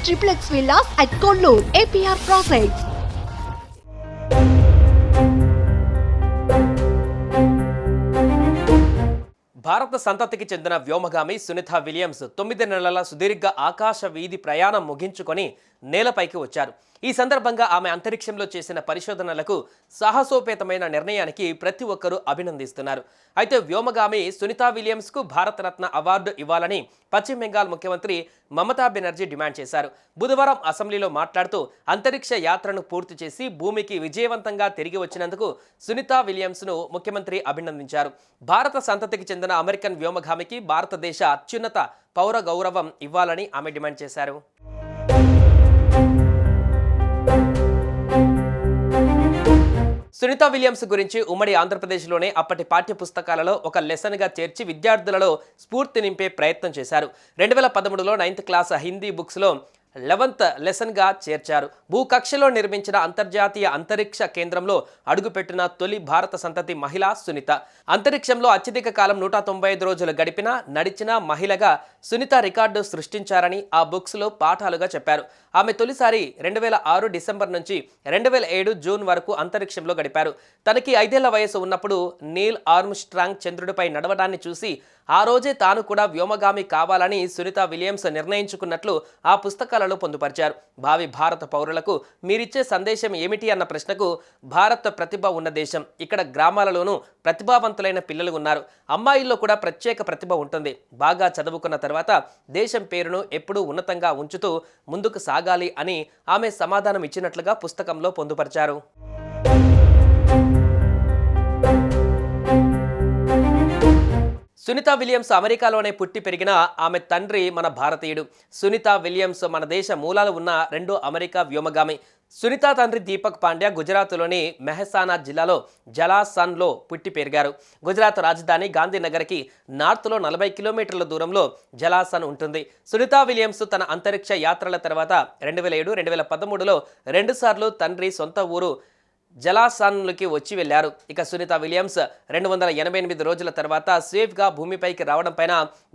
triplex villas at Kollur, APR Projects. భారత సంతతికి చెందిన వ్యోమగామి సునీత విలియమ్స్ 9 నెలల సుదీర్ఘ ఆకాశ వీధి ప్రయాణం ముగించుకొని నేలపైకి వచ్చారు. ఈ సందర్భంగా ఆమె అంతరిక్షంలో చేసిన పరిశోధనలకు సాహసోపేతమైన నిర్ణయానికి ప్రతి ఒక్కరూ అభినందిస్తున్నారు. అయితే వ్యోమగామి సునీత విలియమ్స్కు భారతరత్న అవార్డు ఇవ్వాలని పశ్చిమ బెంగాల్ ముఖ్యమంత్రి మమతా బెనర్జీ డిమాండ్ చేశారు. బుధవారం అసెంబ్లీలో మాట్లాడుతూ అంతరిక్ష యాత్రను పూర్తి చేసి భూమికి విజయవంతంగా తిరిగి వచ్చినందుకు సునీత విలియమ్స్ను ముఖ్యమంత్రి అభినందించారు. భారత సంతతికి చెందిన అమెరికన్ వ్యోమగామికి భారతదేశ అత్యున్నత పౌర గౌరవం ఇవ్వాలని ఆమె డిమాండ్ చేశారు. సునీత విలియమ్స్ గురించి ఉమ్మడి ఆంధ్రప్రదేశ్లోనే అప్పటి పాఠ్య పుస్తకాలలో ఒక లెసన్గా చేర్చి విద్యార్థులలో స్ఫూర్తి నింపే ప్రయత్నం చేశారు. 2013లో 9th క్లాస్ హిందీ బుక్స్లో 11th లెసన్గా చేర్చారు. భూకక్షలో నిర్మించిన అంతర్జాతీయ అంతరిక్ష కేంద్రంలో అడుగుపెట్టిన తొలి భారత సంతతి మహిళ సునీత. అంతరిక్షంలో అత్యధిక కాలం 195 రోజులు గడిపిన నడిచిన మహిళగా సునీత రికార్డు సృష్టించారని ఆ బుక్స్లో పాఠాలుగా చెప్పారు. ఆమె తొలిసారి 2006 డిసెంబర్ నుంచి 2007 జూన్ వరకు అంతరిక్షంలో గడిపారు. తనకి 5 ఏళ్ల వయసు ఉన్నప్పుడు నీల్ ఆర్మ్స్ట్రాంగ్ చంద్రుడిపై నడవడాన్ని చూసి ఆ రోజే తాను కూడా వ్యోమగామి కావాలని సునీత విలియమ్స్ నిర్ణయించుకున్నట్లు ఆ పుస్తకాలలో పొందుపరిచారు. భావి భారత పౌరులకు మీరిచ్చే సందేశం ఏమిటి అన్న ప్రశ్నకు, భారత్ ప్రతిభ ఉన్న దేశం, ఇక్కడ గ్రామాలలోనూ ప్రతిభావంతులైన పిల్లలు ఉన్నారు, అమ్మాయిల్లో కూడా ప్రత్యేక ప్రతిభ ఉంటుంది, బాగా చదువుకున్న తర్వాత దేశం పేరును ఎప్పుడూ ఉన్నతంగా ఉంచుతూ ముందుకు సాగాలి అని ఆమె సమాధానం ఇచ్చినట్లుగా పుస్తకంలో పొందుపరిచారు. సునీత విలియమ్స్ అమెరికాలోనే పుట్టి పెరిగిన ఆమె తండ్రి మన భారతీయుడు. సునీత విలియమ్స్ మన దేశ మూలాలు ఉన్న రెండో అమెరికా వ్యోమగామి. సునీత తండ్రి దీపక్ పాండ్యా గుజరాత్లోని మెహసానా జిల్లాలో జలాసన్లో పుట్టి పెరిగారు. గుజరాత్ రాజధాని గాంధీనగర్కి నార్త్లో 40 కిలోమీటర్ల దూరంలో జలాసన్ ఉంటుంది. సునీత విలియమ్స్ తన అంతరిక్ష యాత్రల తర్వాత 2007, 2013లో 2 సార్లు తండ్రి సొంత ఊరు జలాసన్లోకి వచ్చి వెళ్లారు. ఇక సునీత విలియమ్స్ 288 రోజుల తర్వాత సేఫ్గా భూమిపైకి రావడం పైన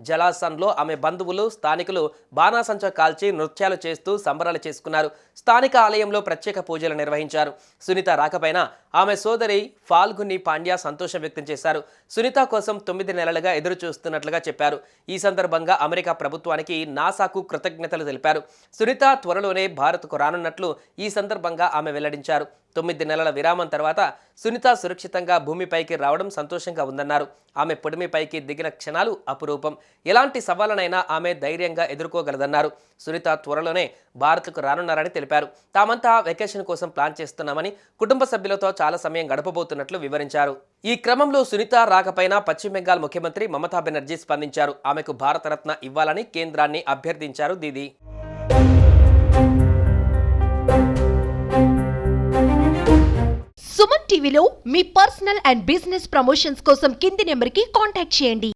జలాసన్లో ఆమె బంధువులు, స్థానికులు బాణాసంచ కాల్చి నృత్యాలు చేస్తూ సంబరాలు చేసుకున్నారు. స్థానిక ఆలయంలో ప్రత్యేక పూజలు నిర్వహించారు. సునీత రాకపైన ఆమె సోదరి ఫాల్గుని పాండ్యా సంతోషం వ్యక్తం చేశారు. సునీత కోసం 9 నెలలుగా ఎదురు చూస్తున్నట్లుగా చెప్పారు. ఈ సందర్భంగా అమెరికా ప్రభుత్వానికి నాసాకు కృతజ్ఞతలు తెలిపారు. సునీత త్వరలోనే భారత్కు రానున్నట్లు ఈ సందర్భంగా ఆమె వెల్లడించారు. 9 నెలల విరామం తర్వాత సునీత సురక్షితంగా భూమిపైకి రావడం సంతోషంగా ఉందన్నారు. ఆమె పొడిమిపైకి దిగిన క్షణాలు అపురూపం. ఎలాంటి సవాళ్లనైనా ఆమె ధైర్యంగా ఎదుర్కోగలదన్నారు. సునీత త్వరలోనే భారత్కు రానున్నారని తెలిపారు. తామంతా వెకేషన్ కోసం ప్లాన్ చేస్తున్నామని, కుటుంబ సభ్యులతో చాలా సమయం గడపబోతున్నట్లు వివరించారు. ఈ క్రమంలో సునీత రాకపైన పశ్చిమ బెంగాల్ ముఖ్యమంత్రి మమతా బెనర్జీ స్పందించారు. ఆమెకు భారతరత్న ఇవ్వాలని కేంద్రాన్ని అభ్యర్థించారు దీదీ. సుమన్ టీవీలో మీ పర్సనల్ అండ్ బిజినెస్ ప్రమోషన్స్ కోసం కింది నెంబర్కి కాంటాక్ట్ చేయండి.